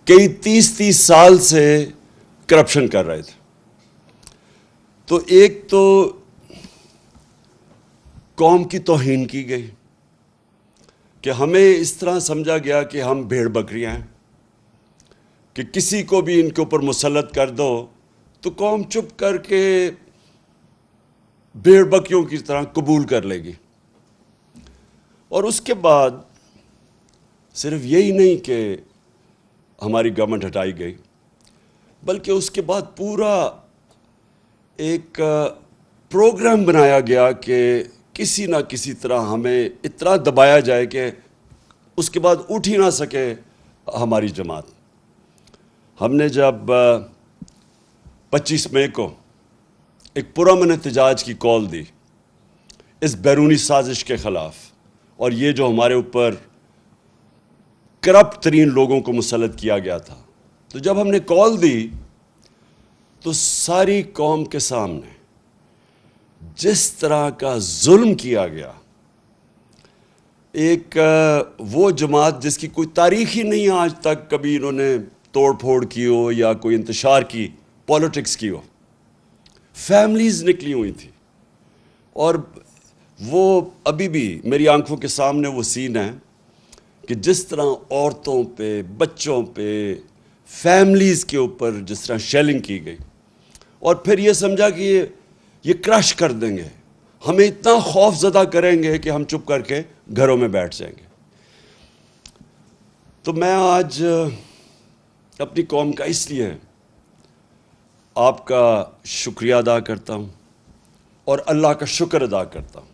کئی 30 سال سے کرپشن کر رہے تھے. تو ایک تو قوم کی توہین کی گئی کہ ہمیں اس طرح سمجھا گیا کہ ہم بھیڑ بکریاں ہیں کہ کسی کو بھی ان کے اوپر مسلط کر دو تو قوم چپ کر کے بھیڑ بکریوں کی طرح قبول کر لے گی. اور اس کے بعد صرف یہی نہیں کہ ہماری گورنمنٹ ہٹائی گئی، بلکہ اس کے بعد پورا ایک پروگرام بنایا گیا کہ کسی نہ کسی طرح ہمیں اتنا دبایا جائے کہ اس کے بعد اٹھ ہی نہ سکے ہماری جماعت. ہم نے جب 25 مئی کو ایک پرامن احتجاج کی کال دی اس بیرونی سازش کے خلاف، اور یہ جو ہمارے اوپر کرپٹ ترین لوگوں کو مسلط کیا گیا تھا، تو جب ہم نے کال دی تو ساری قوم کے سامنے جس طرح کا ظلم کیا گیا، ایک وہ جماعت جس کی کوئی تاریخ ہی نہیں آج تک کبھی انہوں نے توڑ پھوڑ کی ہو یا کوئی انتشار کی، پالیٹکس کی ہو، فیملیز نکلی ہوئی تھی. اور وہ ابھی بھی میری آنکھوں کے سامنے وہ سین ہے کہ جس طرح عورتوں پہ، بچوں پہ، فیملیز کے اوپر جس طرح شیلنگ کی گئی، اور پھر یہ سمجھا کہ یہ کرش کر دیں گے، ہمیں اتنا خوف زدہ کریں گے کہ ہم چپ کر کے گھروں میں بیٹھ جائیں گے. تو میں آج اپنی قوم کا اس لیے آپ کا شکریہ ادا کرتا ہوں اور اللہ کا شکر ادا کرتا ہوں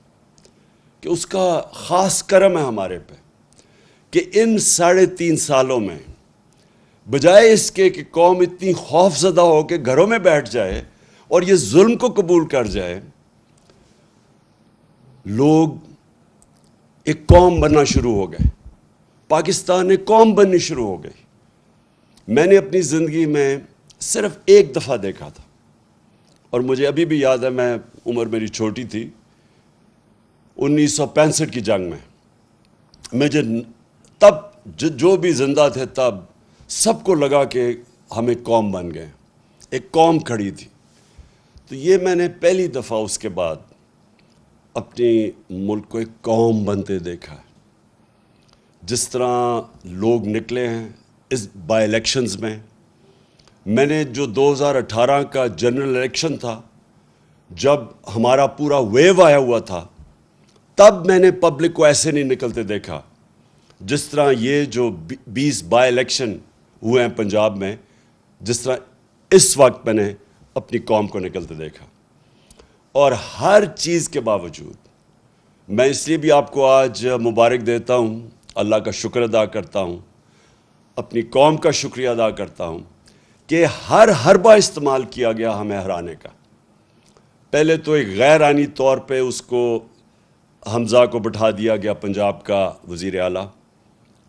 کہ اس کا خاص کرم ہے ہمارے پہ کہ ان 3.5 سالوں میں بجائے اس کے کہ قوم اتنی خوف زدہ ہو کے گھروں میں بیٹھ جائے اور یہ ظلم کو قبول کر جائے، لوگ ایک قوم بننا شروع ہو گئے. پاکستان ایک قوم بننی شروع ہو گئی. میں نے اپنی زندگی میں صرف ایک دفعہ دیکھا تھا، اور مجھے ابھی بھی یاد ہے، میں عمر میری چھوٹی تھی، 1965 کی جنگ میں مجھے تب جو بھی زندہ تھے تب سب کو لگا کہ ہم ایک قوم بن گئے، ایک قوم کھڑی تھی. تو یہ میں نے پہلی دفعہ اس کے بعد اپنی ملک کو ایک قوم بنتے دیکھا ہے. جس طرح لوگ نکلے ہیں اس بائی الیکشنز میں نے جو 2018 کا جنرل الیکشن تھا، جب ہمارا پورا ویو آیا ہوا تھا، تب میں نے پبلک کو ایسے نہیں نکلتے دیکھا جس طرح یہ جو 20 بائی الیکشن ہوئے ہیں پنجاب میں، جس طرح اس وقت میں نے اپنی قوم کو نکلتے دیکھا. اور ہر چیز کے باوجود میں اس لیے بھی آپ کو آج مبارک دیتا ہوں، اللہ کا شکر ادا کرتا ہوں، اپنی قوم کا شکریہ ادا کرتا ہوں کہ ہر حربہ استعمال کیا گیا ہمیں ہرانے کا. پہلے تو ایک غیر آئینی طور پہ اس کو حمزہ کو بٹھا دیا گیا پنجاب کا وزیر اعلیٰ،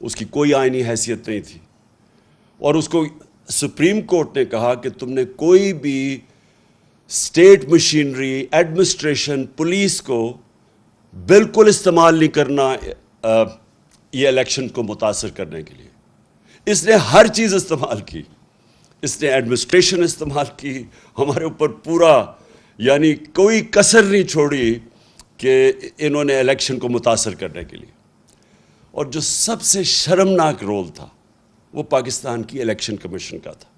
اس کی کوئی آئینی حیثیت نہیں تھی، اور اس کو سپریم کورٹ نے کہا کہ تم نے کوئی بھی اسٹیٹ مشینری، ایڈمنسٹریشن، پولیس کو بالکل استعمال نہیں کرنا یہ الیکشن کو متاثر کرنے کے لیے. اس نے ہر چیز استعمال کی، اس نے ایڈمنسٹریشن استعمال کی، ہمارے اوپر پورا، یعنی کوئی کسر نہیں چھوڑی کہ انہوں نے الیکشن کو متاثر کرنے کے لیے. اور جو سب سے شرمناک رول تھا وہ پاکستان کی الیکشن کمیشن کا تھا.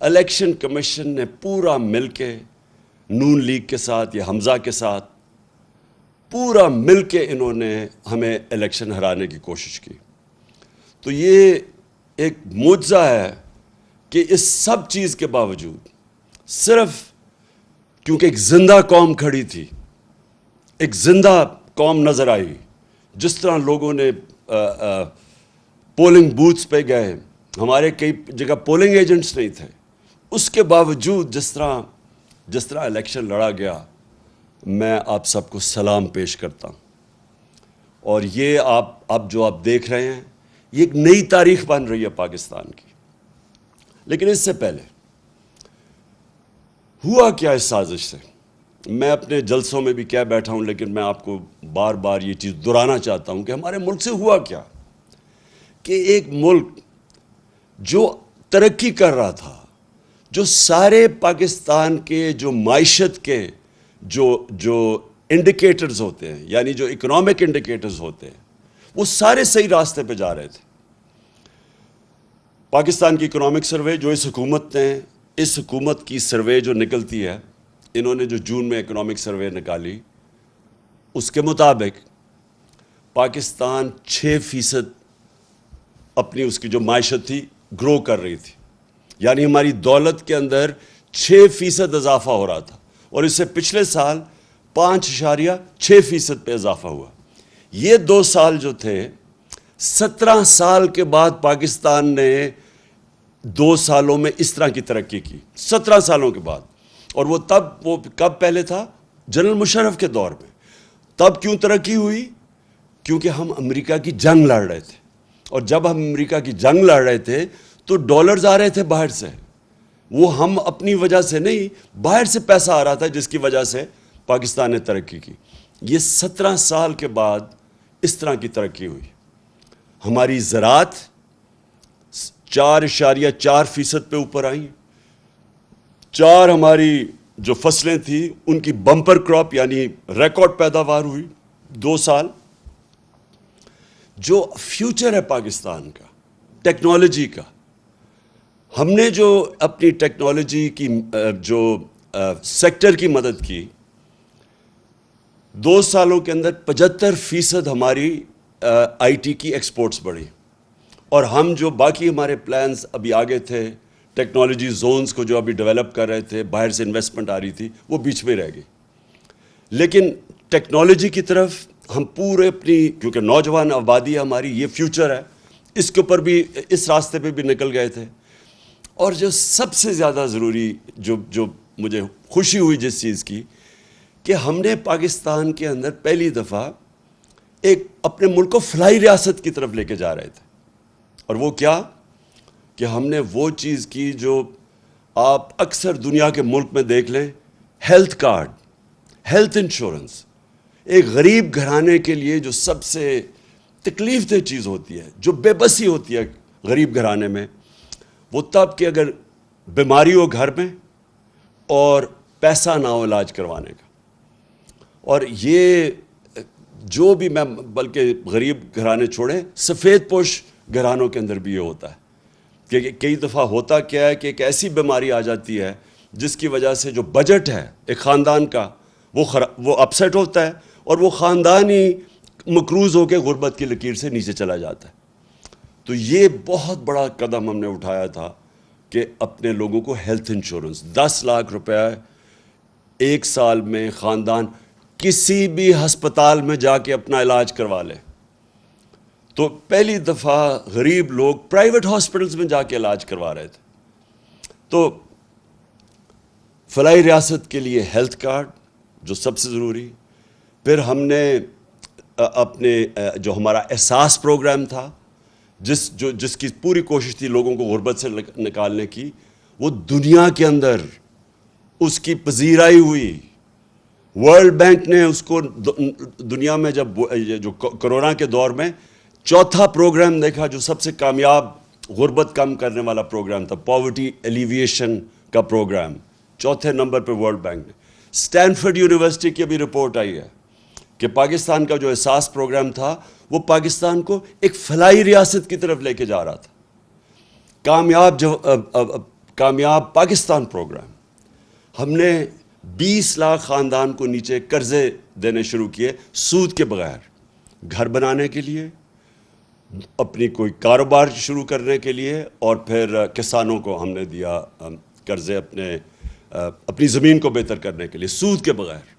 الیکشن کمیشن نے پورا مل کے نون لیگ کے ساتھ یا حمزہ کے ساتھ پورا مل کے انہوں نے ہمیں الیکشن ہرانے کی کوشش کی. تو یہ ایک معجزہ ہے کہ اس سب چیز کے باوجود صرف کیونکہ ایک زندہ قوم کھڑی تھی، ایک زندہ قوم نظر آئی، جس طرح لوگوں نے پولنگ بوتھس پہ گئے، ہمارے کئی جگہ پولنگ ایجنٹس نہیں تھے، اس کے باوجود جس طرح الیکشن لڑا گیا، میں آپ سب کو سلام پیش کرتا ہوں. اور یہ اب جو آپ دیکھ رہے ہیں، یہ ایک نئی تاریخ بن رہی ہے پاکستان کی. لیکن اس سے پہلے ہوا کیا اس سازش سے؟ میں اپنے جلسوں میں بھی کہہ بیٹھا ہوں، لیکن میں آپ کو بار بار یہ چیز دہرانا چاہتا ہوں کہ ہمارے ملک سے ہوا کیا کہ ایک ملک جو ترقی کر رہا تھا، جو سارے پاکستان کے جو معیشت کے جو انڈیکیٹرز ہوتے ہیں، یعنی جو اکنامک انڈیکیٹرز ہوتے ہیں، وہ سارے صحیح راستے پہ جا رہے تھے. پاکستان کی اکنامک سروے جو اس حکومت کی سروے جو نکلتی ہے، انہوں نے جو جون میں اکنامک سروے نکالی، اس کے مطابق پاکستان 6% اپنی اس کی جو معیشت تھی گرو کر رہی تھی. یعنی ہماری دولت کے اندر 6% اضافہ ہو رہا تھا، اور اس سے پچھلے سال 5.6% پہ اضافہ ہوا. یہ 2 سال جو تھے، 17 سال کے بعد پاکستان نے 2 سالوں میں اس طرح کی ترقی کی، 17 سالوں کے بعد. اور وہ کب پہلے تھا؟ جنرل مشرف کے دور میں. تب کیوں ترقی ہوئی؟ کیونکہ ہم امریکہ کی جنگ لڑ رہے تھے، اور جب ہم امریکہ کی جنگ لڑ رہے تھے تو ڈالرز آ رہے تھے باہر سے. وہ ہم اپنی وجہ سے نہیں، باہر سے پیسہ آ رہا تھا، جس کی وجہ سے پاکستان نے ترقی کی. یہ 17 سال کے بعد اس طرح کی ترقی ہوئی. ہماری زراعت 4.4% پہ اوپر آئی. 4 ہماری جو فصلیں تھیں ان کی بمپر کراپ یعنی ریکارڈ پیداوار ہوئی 2 سال. جو فیوچر ہے پاکستان کا، ٹیکنالوجی کا، ہم نے جو اپنی ٹیکنالوجی کی جو سیکٹر کی مدد کی، 2 سالوں کے اندر 75% ہماری آئی ٹی کی ایکسپورٹس بڑھی. اور ہم جو باقی ہمارے پلانز ابھی آگے تھے، ٹیکنالوجی زونز کو جو ابھی ڈیولپ کر رہے تھے، باہر سے انویسٹمنٹ آ رہی تھی، وہ بیچ میں رہ گئی. لیکن ٹیکنالوجی کی طرف ہم پورے اپنی، کیونکہ نوجوان آبادی ہماری، یہ فیوچر ہے، اس کے اوپر بھی، اس راستے پہ بھی نکل گئے تھے. اور جو سب سے زیادہ ضروری، جو مجھے خوشی ہوئی جس چیز کی، کہ ہم نے پاکستان کے اندر پہلی دفعہ ایک اپنے ملک کو فلاحی ریاست کی طرف لے کے جا رہے تھے. اور وہ کیا کہ ہم نے وہ چیز کی جو آپ اکثر دنیا کے ملک میں دیکھ لیں، ہیلتھ کارڈ، ہیلتھ انشورنس. ایک غریب گھرانے کے لیے جو سب سے تکلیف دہ چیز ہوتی ہے، جو بے بسی ہوتی ہے غریب گھرانے میں، وہ تب کہ اگر بیماری ہو گھر میں اور پیسہ نہ ہو علاج کروانے کا. اور یہ جو بھی، میں بلکہ غریب گھرانے چھوڑیں، سفید پوش گھرانوں کے اندر بھی یہ ہوتا ہے کہ کئی دفعہ ہوتا کیا ہے کہ ایک ایسی بیماری آ جاتی ہے جس کی وجہ سے جو بجٹ ہے ایک خاندان کا وہ اپسیٹ ہوتا ہے، اور وہ خاندان ہی مقروض ہو کے غربت کی لکیر سے نیچے چلا جاتا ہے. تو یہ بہت بڑا قدم ہم نے اٹھایا تھا کہ اپنے لوگوں کو ہیلتھ انشورنس 10 لاکھ روپے 1 سال میں خاندان کسی بھی ہسپتال میں جا کے اپنا علاج کروا لے. تو پہلی دفعہ غریب لوگ پرائیویٹ ہاسپٹلز میں جا کے علاج کروا رہے تھے. تو فلاحی ریاست کے لیے ہیلتھ کارڈ جو سب سے ضروری. پھر ہم نے اپنے جو ہمارا احساس پروگرام تھا، جس کی پوری کوشش تھی لوگوں کو غربت سے نکالنے کی، وہ دنیا کے اندر اس کی پذیرائی ہوئی. ورلڈ بینک نے اس کو دنیا میں جب جو کرونا کے دور میں 4تھا پروگرام دیکھا جو سب سے کامیاب غربت کم کرنے والا پروگرام تھا، پاورٹی ایلیویشن کا پروگرام، 4تھے نمبر پہ ورلڈ بینک نے. اسٹینفورڈ یونیورسٹی کی ابھی رپورٹ آئی ہے کہ پاکستان کا جو احساس پروگرام تھا وہ پاکستان کو ایک فلاحی ریاست کی طرف لے کے جا رہا تھا. کامیاب پاکستان پروگرام. ہم نے 20 لاکھ خاندان کو نیچے قرضے دینے شروع کیے سود کے بغیر، گھر بنانے کے لیے، اپنی کوئی کاروبار شروع کرنے کے لیے، اور پھر کسانوں کو ہم نے دیا قرضے اپنی زمین کو بہتر کرنے کے لیے سود کے بغیر.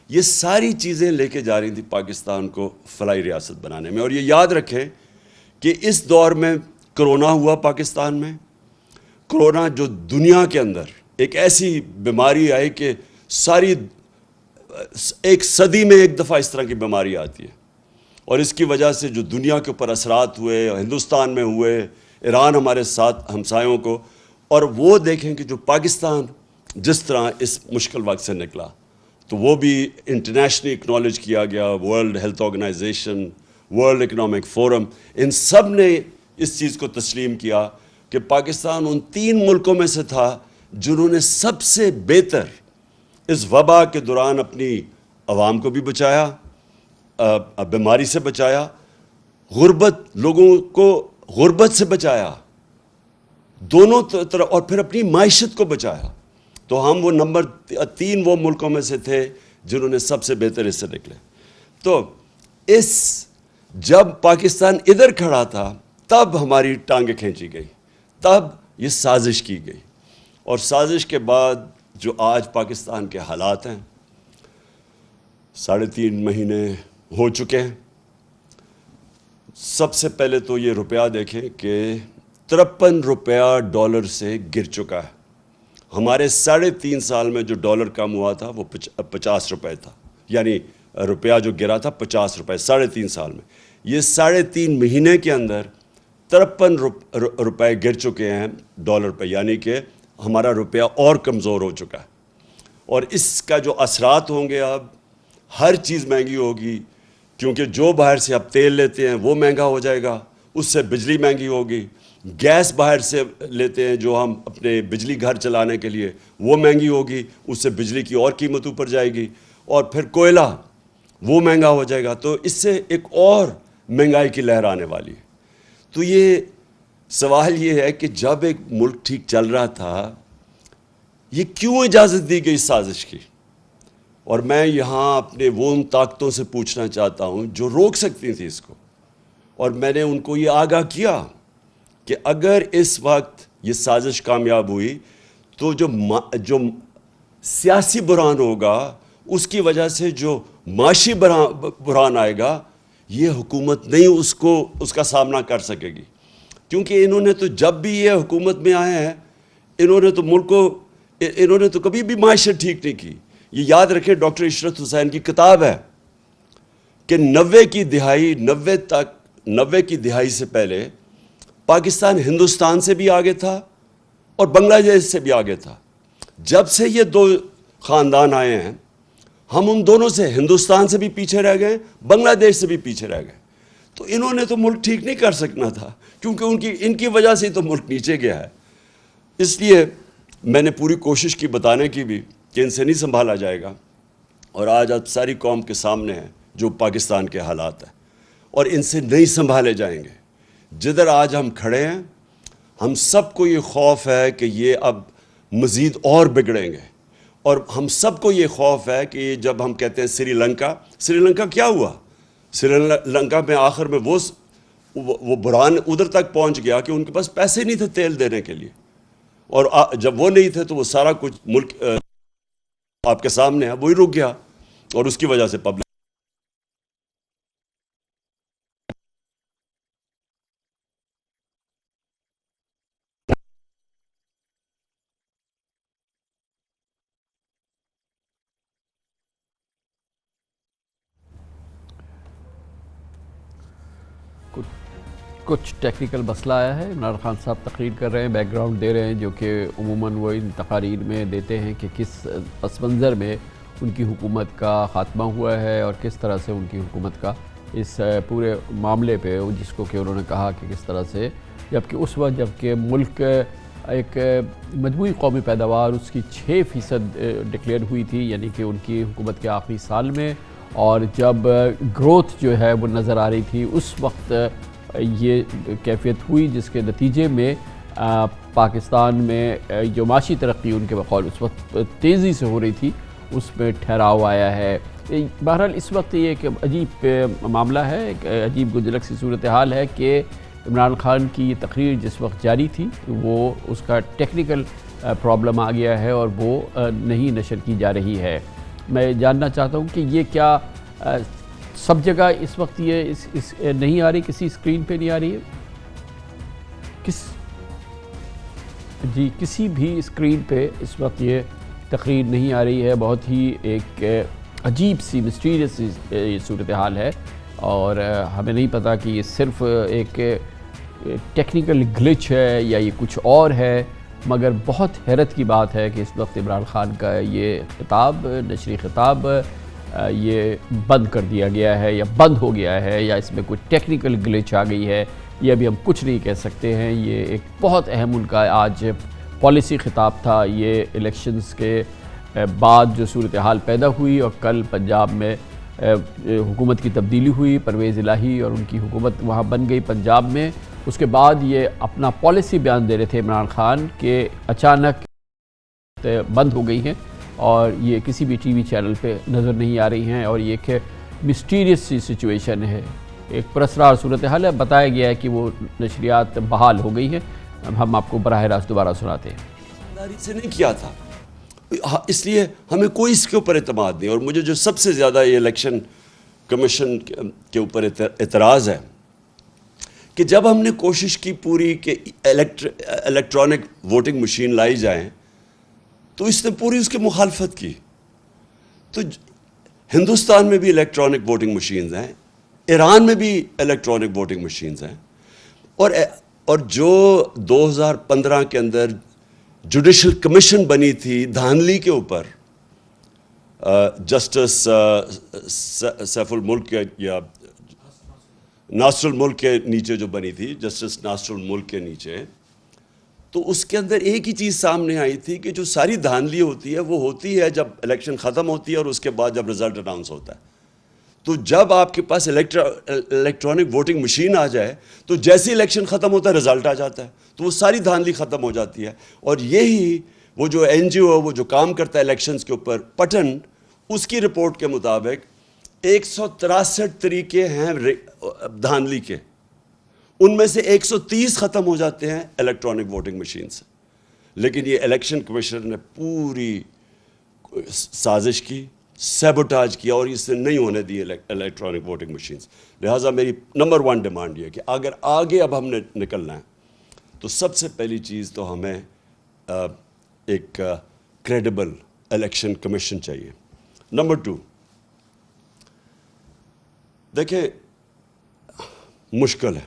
یہ ساری چیزیں لے کے جا رہی تھی پاکستان کو فلاحی ریاست بنانے میں. اور یہ یاد رکھیں کہ اس دور میں کرونا ہوا پاکستان میں. کرونا جو دنیا کے اندر ایک ایسی بیماری آئی کہ ساری ایک صدی میں ایک دفعہ اس طرح کی بیماری آتی ہے، اور اس کی وجہ سے جو دنیا کے اوپر اثرات ہوئے، ہندوستان میں ہوئے، ایران ہمارے ساتھ ہمسایوں کو. اور وہ دیکھیں کہ جو پاکستان جس طرح اس مشکل وقت سے نکلا، تو وہ بھی انٹرنیشنلی اکنالج کیا گیا. World Health Organisation, World Economic Forum, ان سب نے اس چیز کو تسلیم کیا کہ پاکستان ان 3 ملکوں میں سے تھا جنہوں نے سب سے بہتر اس وبا کے دوران اپنی عوام کو بھی بچایا، بیماری سے بچایا، لوگوں کو غربت سے بچایا، دونوں طرف، اور پھر اپنی معیشت کو بچایا. تو ہم وہ نمبر 3 وہ ملکوں میں سے تھے جنہوں نے سب سے بہتر اس سے نکلے. تو جب پاکستان ادھر کھڑا تھا تب ہماری ٹانگیں کھینچی گئی، تب یہ سازش کی گئی. اور سازش کے بعد جو آج پاکستان کے حالات ہیں، 3.5 مہینے ہو چکے ہیں. سب سے پہلے تو یہ روپیہ دیکھیں کہ 53 روپیہ ڈالر سے گر چکا ہے. ہمارے 3.5 سال میں جو ڈالر کم ہوا تھا وہ 50 روپے تھا، یعنی روپیہ جو گرا تھا 50 روپے 3.5 سال میں. یہ 3.5 مہینے کے اندر 53 روپے گر چکے ہیں ڈالر پہ، یعنی کہ ہمارا روپیہ اور کمزور ہو چکا ہے. اور اس کا جو اثرات ہوں گے، اب ہر چیز مہنگی ہوگی، کیونکہ جو باہر سے اب تیل لیتے ہیں وہ مہنگا ہو جائے گا، اس سے بجلی مہنگی ہوگی. گیس باہر سے لیتے ہیں جو ہم اپنے بجلی گھر چلانے کے لیے، وہ مہنگی ہوگی، اس سے بجلی کی اور قیمت اوپر جائے گی. اور پھر کوئلہ وہ مہنگا ہو جائے گا، تو اس سے ایک اور مہنگائی کی لہر آنے والی ہے. تو یہ سوال یہ ہے کہ جب ایک ملک ٹھیک چل رہا تھا، یہ کیوں اجازت دی گئی سازش کی؟ اور میں یہاں اپنے وہ ان طاقتوں سے پوچھنا چاہتا ہوں جو روک سکتی تھیں اس کو، اور میں نے ان کو یہ آگاہ کیا کہ اگر اس وقت یہ سازش کامیاب ہوئی تو جو سیاسی بحران ہوگا، اس کی وجہ سے جو معاشی بحران آئے گا، یہ حکومت نہیں اس کا سامنا کر سکے گی. کیونکہ انہوں نے تو جب بھی یہ حکومت میں آئے ہیں، انہوں نے تو کبھی بھی معیشت ٹھیک نہیں کی. یہ یاد رکھیں، ڈاکٹر عشرت حسین کی کتاب ہے کہ 90 کی دہائی سے پہلے پاکستان ہندوستان سے بھی آگے تھا اور بنگلہ دیش سے بھی آگے تھا. جب سے یہ 2 خاندان آئے ہیں، ہم ان دونوں سے، ہندوستان سے بھی پیچھے رہ گئے، بنگلہ دیش سے بھی پیچھے رہ گئے. تو انہوں نے تو ملک ٹھیک نہیں کر سکنا تھا، کیونکہ ان کی وجہ سے تو ملک نیچے گیا ہے. اس لیے میں نے پوری کوشش کی بتانے کی بھی کہ ان سے نہیں سنبھالا جائے گا. اور آج آپ ساری قوم کے سامنے ہیں جو پاکستان کے حالات ہیں، اور ان سے نہیں سنبھالے جائیں گے. جدھر آج ہم کھڑے ہیں، ہم سب کو یہ خوف ہے کہ یہ اب مزید اور بگڑیں گے. اور ہم سب کو یہ خوف ہے کہ جب ہم کہتے ہیں سری لنکا کیا ہوا؟ سری لنکا میں آخر میں وہ بحران ادھر تک پہنچ گیا کہ ان کے پاس پیسے نہیں تھے تیل دینے کے لیے. اور جب وہ نہیں تھے تو وہ سارا کچھ ملک آپ کے سامنے ہے، وہی رک گیا، اور اس کی وجہ سے پبلک کچھ ٹیکنیکل مسئلہ آیا ہے. عمران خان صاحب تقریر کر رہے ہیں، بیک گراؤنڈ دے رہے ہیں، جو کہ عموماً وہ ان تقاریر میں دیتے ہیں کہ کس پس منظر میں ان کی حکومت کا خاتمہ ہوا ہے اور کس طرح سے ان کی حکومت کا اس پورے معاملے پہ، جس کو کہ انہوں نے کہا کہ کس طرح سے، جبکہ اس وقت جبکہ ملک ایک مجموعی قومی پیداوار اس کی 6% ڈکلیئر ہوئی تھی، یعنی کہ ان کی حکومت کے آخری سال میں، اور جب گروتھ جو ہے وہ نظر آ رہی تھی، اس وقت یہ کیفیت ہوئی جس کے نتیجے میں پاکستان میں جو معاشی ترقی ان کے بقول اس وقت تیزی سے ہو رہی تھی، اس میں ٹھہراؤ آیا ہے. بہرحال اس وقت یہ ایک عجیب معاملہ ہے، ایک عجیب گنجلک سی صورتحال ہے کہ عمران خان کی یہ تقریر جس وقت جاری تھی وہ اس کا ٹیکنیکل پرابلم آ گیا ہے اور وہ نہیں نشر کی جا رہی ہے. میں جاننا چاہتا ہوں کہ یہ کیا سب جگہ اس وقت یہ نہیں آ رہی، کسی اسکرین پہ نہیں آ رہی ہے، کسی بھی اسکرین پہ اس وقت یہ تقریر نہیں آ رہی ہے. بہت ہی ایک عجیب سی مسٹیریس یہ صورتحال ہے، اور ہمیں نہیں پتہ کہ یہ صرف ایک ٹیکنیکل گلچ ہے یا یہ کچھ اور ہے. مگر بہت حیرت کی بات ہے کہ اس وقت عمران خان کا یہ خطاب، نشری خطاب، یہ بند کر دیا گیا ہے یا بند ہو گیا ہے، یا اس میں کوئی ٹیکنیکل گلچ آ گئی ہے یہ ابھی ہم کچھ نہیں کہہ سکتے ہیں. یہ ایک بہت اہم ان کا آج پالیسی خطاب تھا. یہ الیکشنز کے بعد جو صورتحال پیدا ہوئی اور کل پنجاب میں حکومت کی تبدیلی ہوئی, پرویز الہی اور ان کی حکومت وہاں بن گئی پنجاب میں, اس کے بعد یہ اپنا پالیسی بیان دے رہے تھے عمران خان کہ اچانک بند ہو گئی ہیں اور یہ کسی بھی ٹی وی چینل پہ نظر نہیں آ رہی ہیں, اور یہ ایک مسٹیریس سی سچویشن ہے, ایک پراسرار صورتحال ہے. بتایا گیا ہے کہ وہ نشریات بحال ہو گئی ہیں. ہم آپ کو براہ راست دوبارہ سناتے ہیں. سے نہیں کیا تھا, اس لیے ہمیں کوئی اس کے اوپر اعتماد نہیں. اور مجھے جو سب سے زیادہ یہ الیکشن کمیشن کے اوپر اعتراض ہے کہ جب ہم نے کوشش کی پوری کہ الیکٹرانک ووٹنگ مشین لائی جائیں تو اس نے پوری اس کی مخالفت کی. تو ہندوستان میں بھی الیکٹرانک ووٹنگ مشینز ہیں, ایران میں بھی الیکٹرانک ووٹنگ مشینز ہیں, اور جو 2015 کے اندر جوڈیشل کمیشن بنی تھی دھاندلی کے اوپر, جسٹس سیف الملک یا ناصر الملک کے نیچے جو بنی تھی, جسٹس ناصر الملک کے نیچے, تو اس کے اندر ایک ہی چیز سامنے آئی تھی کہ جو ساری دھاندلی ہوتی ہے وہ ہوتی ہے جب الیکشن ختم ہوتی ہے اور اس کے بعد جب رزلٹ اناؤنس ہوتا ہے. تو جب آپ کے پاس الیکٹرانک ووٹنگ مشین آ جائے تو جیسے الیکشن ختم ہوتا ہے رزلٹ آ جاتا ہے, تو وہ ساری دھاندلی ختم ہو جاتی ہے. اور یہی وہ جو این جی او وہ جو کام کرتا ہے الیکشنز کے اوپر, پٹن, اس کی رپورٹ کے مطابق 163 طریقے ہیں دھاندلی کے, ان میں سے 130 ختم ہو جاتے ہیں الیکٹرانک ووٹنگ مشین سے. لیکن یہ الیکشن کمیشن نے پوری سازش کی, سیبوٹاج کیا اور اس نے نہیں ہونے دی الیکٹرانک ووٹنگ مشینز. لہٰذا میری نمبر 1 ڈیمانڈ یہ ہے کہ اگر آگے اب ہم نے نکلنا ہے تو سب سے پہلی چیز تو ہمیں ایک کریڈیبل الیکشن کمیشن چاہیے. نمبر 2, دیکھیں مشکل ہے,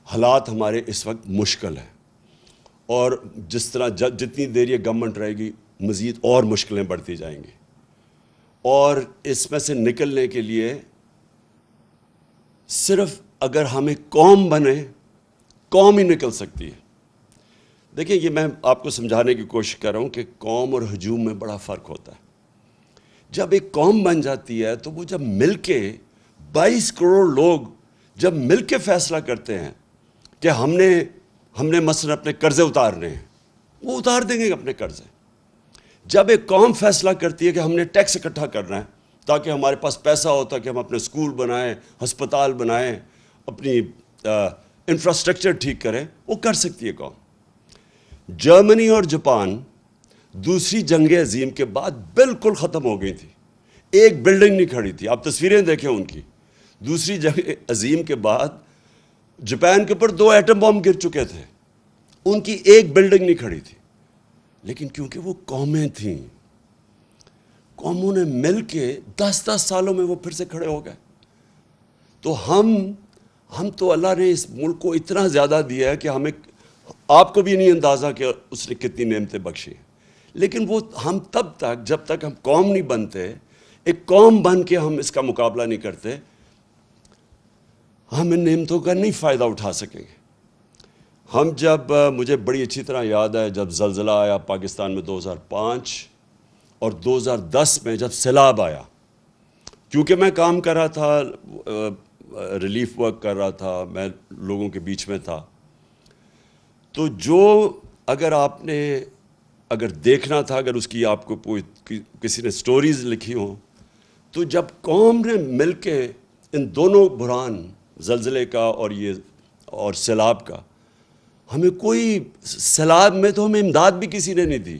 حالات ہمارے اس وقت مشکل ہیں, اور جس طرح جتنی دیر یہ گورنمنٹ رہے گی مزید اور مشکلیں بڑھتی جائیں گی, اور اس میں سے نکلنے کے لیے صرف اگر ہمیں قوم بنے, قوم ہی نکل سکتی ہے. دیکھیں یہ میں آپ کو سمجھانے کی کوشش کر رہا ہوں کہ قوم اور ہجوم میں بڑا فرق ہوتا ہے. جب ایک قوم بن جاتی ہے تو وہ جب مل کے 22 کروڑ لوگ جب مل کے فیصلہ کرتے ہیں کہ ہم نے مثلا اپنے قرضے اتارنے ہیں, وہ اتار دیں گے اپنے قرضے. جب ایک قوم فیصلہ کرتی ہے کہ ہم نے ٹیکس اکٹھا کرنا ہے تاکہ ہمارے پاس پیسہ ہو, تاکہ ہم اپنے اسکول بنائیں, ہسپتال بنائیں, اپنی انفراسٹرکچر ٹھیک کریں, وہ کر سکتی ہے قوم. جرمنی اور جاپان دوسری جنگ عظیم کے بعد بالکل ختم ہو گئی تھی, ایک بلڈنگ نہیں کھڑی تھی. آپ تصویریں دیکھیں ان کی. دوسری جنگ عظیم کے بعد جاپان کے اوپر 2 ایٹم بم گر چکے تھے, ان کی ایک بلڈنگ نہیں کھڑی تھی. لیکن کیونکہ وہ قومیں تھیں, قوموں نے مل کے 10 سالوں میں وہ پھر سے کھڑے ہو گئے. تو ہم تو اللہ نے اس ملک کو اتنا زیادہ دیا ہے کہ ہمیں, آپ کو بھی نہیں اندازہ کہ اس نے کتنی نعمتیں بخشی ہیں. لیکن وہ ہم تب تک, جب تک ہم قوم نہیں بنتے, ایک قوم بن کے ہم اس کا مقابلہ نہیں کرتے, ہم ان نعمتوں کا نہیں فائدہ اٹھا سکیں گے. ہم جب, مجھے بڑی اچھی طرح یاد ہے جب زلزلہ آیا پاکستان میں 2005 اور 2010 میں جب سیلاب آیا, کیونکہ میں کام کر رہا تھا, ریلیف ورک کر رہا تھا, میں لوگوں کے بیچ میں تھا, تو جو اگر دیکھنا تھا, اگر اس کی آپ کو کسی نے سٹوریز لکھی ہوں, تو جب قوم نے مل کے ان دونوں بحران, زلزلے کا اور سیلاب کا, ہمیں کوئی, سیلاب میں تو ہمیں امداد بھی کسی نے نہیں دی.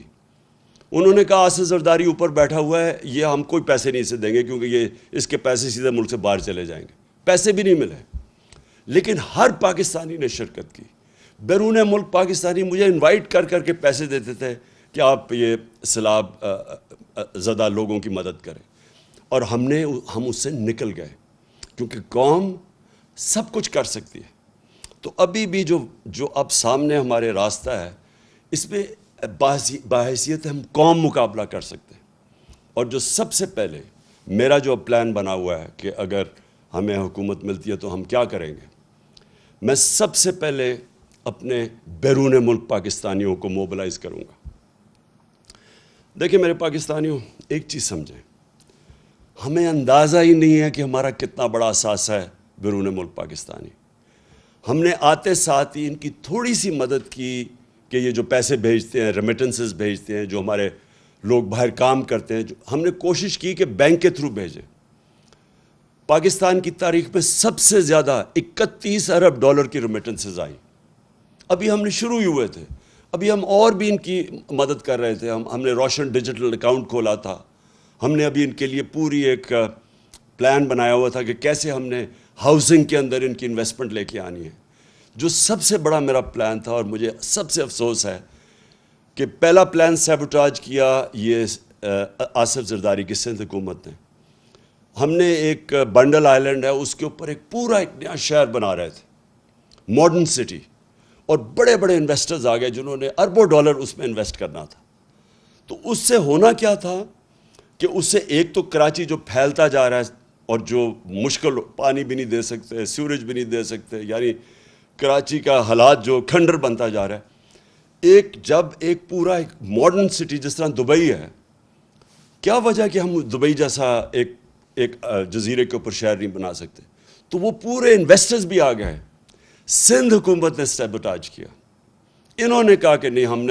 انہوں نے کہا آصف زرداری اوپر بیٹھا ہوا ہے, یہ ہم کوئی پیسے نہیں اسے دیں گے کیونکہ اس کے پیسے سیدھے ملک سے باہر چلے جائیں گے. پیسے بھی نہیں ملے. لیکن ہر پاکستانی نے شرکت کی. بیرون ملک پاکستانی مجھے انوائٹ کر کے پیسے دیتے تھے کہ آپ یہ سیلاب زدہ لوگوں کی مدد کریں, اور ہم اس سے نکل گئے کیونکہ قوم سب کچھ کر سکتی ہے. تو ابھی بھی جو اب سامنے ہمارے راستہ ہے, اس میں باحیثیت ہم قوم مقابلہ کر سکتے ہیں. اور جو سب سے پہلے میرا جو پلان بنا ہوا ہے کہ اگر ہمیں حکومت ملتی ہے تو ہم کیا کریں گے, میں سب سے پہلے اپنے بیرون ملک پاکستانیوں کو موبلائز کروں گا. دیکھیں میرے پاکستانیوں، ایک چیز سمجھیں، ہمیں اندازہ ہی نہیں ہے کہ ہمارا کتنا بڑا اثاثہ ہے بیرون ملک پاکستانی. ہم نے آتے ساتھ ہی ان کی تھوڑی سی مدد کی کہ یہ جو پیسے بھیجتے ہیں، ریمیٹنسز بھیجتے ہیں، جو ہمارے لوگ باہر کام کرتے ہیں، ہم نے کوشش کی کہ بینک کے تھرو بھیجیں. پاکستان کی تاریخ میں سب سے زیادہ 31 ارب ڈالر کی ریمیٹنسز آئی. ابھی ہم نے شروع ہی ہوئے تھے، ابھی ہم اور بھی ان کی مدد کر رہے تھے. ہم نے روشن ڈیجیٹل اکاؤنٹ کھولا تھا. ہم نے ابھی ان کے لیے پوری ایک پلان بنایا ہوا تھا کہ کیسے ہم نے ہاؤسنگ کے اندر ان کی انویسٹمنٹ لے کے آنی ہے. جو سب سے بڑا میرا پلان تھا، اور مجھے سب سے افسوس ہے کہ پہلا پلان سیبوٹاج کیا یہ آصف زرداری کی سندھ حکومت نے. ہم نے ایک بنڈل آئلینڈ ہے، اس کے اوپر ایک پورا ایک نیا شہر بنا رہے تھے، ماڈرن سٹی، اور بڑے بڑے انویسٹرز آ گئے جنہوں نے اربوں ڈالر اس میں انویسٹ کرنا تھا. تو اس سے ہونا کیا تھا کہ اس سے ایک تو کراچی جو پھیلتا جا رہا ہے اور جو مشکل، پانی بھی نہیں دے سکتے، سیوریج بھی نہیں دے سکتے، یعنی کراچی کا حالات جو کھنڈر بنتا جا رہا ہے. جب ایک پورا ایک ماڈرن سٹی جس طرح دبئی ہے، کیا وجہ کہ ہم دبئی جیسا ایک جزیرے کے اوپر شہر نہیں بنا سکتے؟ تو وہ پورے انویسٹرز بھی آ گئے. سندھ حکومت نے سیبوٹاج کیا. انہوں نے کہا کہ نہیں، ہم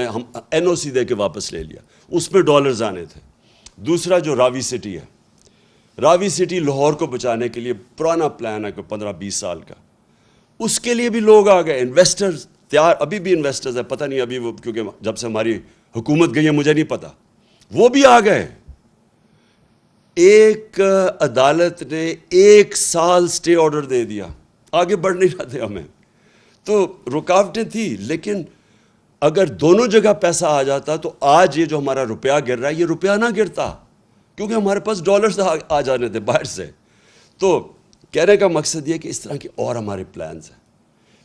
این او سی دے کے واپس لے لیا. اس میں ڈالرز آنے تھے. دوسرا جو راوی سٹی ہے، راوی سٹی لاہور کو بچانے کے لیے پرانا پلان ہے کہ 15-20 سال کا. اس کے لیے بھی لوگ آ گئے، انویسٹرز تیار. ابھی بھی انویسٹرز ہیں، پتہ نہیں ابھی وہ، کیونکہ جب سے ہماری حکومت گئی ہے مجھے نہیں پتہ، وہ بھی آ گئے. ایک عدالت نے 1 سال سٹے آرڈر دے دیا، آگے بڑھ نہیں رہے تھے ہمیں. تو رکاوٹیں تھیں، لیکن اگر دونوں جگہ پیسہ آ جاتا تو آج یہ جو ہمارا روپیہ گر رہا ہے یہ روپیہ نہ گرتا، کیونکہ ہمارے پاس ڈالرز آ جانے تھے باہر سے. تو کہنے کا مقصد یہ کہ اس طرح کے اور ہمارے پلانز ہیں.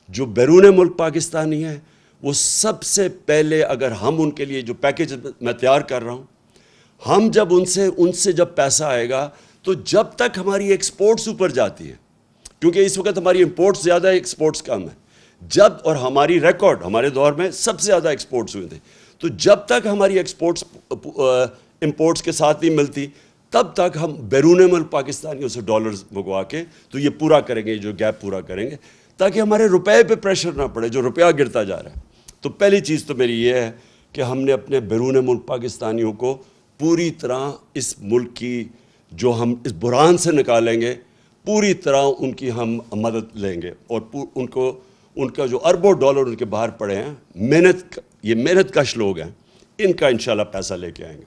جو بیرون ملک پاکستانی ہیں وہ سب سے پہلے، اگر ہم ان کے لیے جو پیکیج میں تیار کر رہا ہوں، ہم جب ان سے جب پیسہ آئے گا تو جب تک ہماری ایکسپورٹس اوپر جاتی ہے، کیونکہ اس وقت ہماری امپورٹس زیادہ ہے، ایکسپورٹس کم ہے، اور ہماری ریکارڈ ہمارے دور میں سب سے زیادہ ایکسپورٹس ہوئے تھے. تو جب تک ہماری ایکسپورٹس امپورٹس کے ساتھ نہیں ملتی، تب تک ہم بیرون ملک پاکستانیوں سے ڈالرز منگوا کے تو یہ پورا کریں گے، جو گیپ پورا کریں گے، تاکہ ہمارے روپے پہ پریشر نہ پڑے جو روپیہ گرتا جا رہا ہے. تو پہلی چیز تو میری یہ ہے کہ ہم نے اپنے بیرون ملک پاکستانیوں کو پوری طرح اس ملک کی، جو ہم اس بحران سے نکالیں گے، پوری طرح ان کی ہم مدد لیں گے. اور ان کا جو اربوں ڈالر ان کے باہر پڑے ہیں، یہ محنت کش لوگ ہیں، ان کا انشاءاللہ پیسہ لے کے آئیں گے.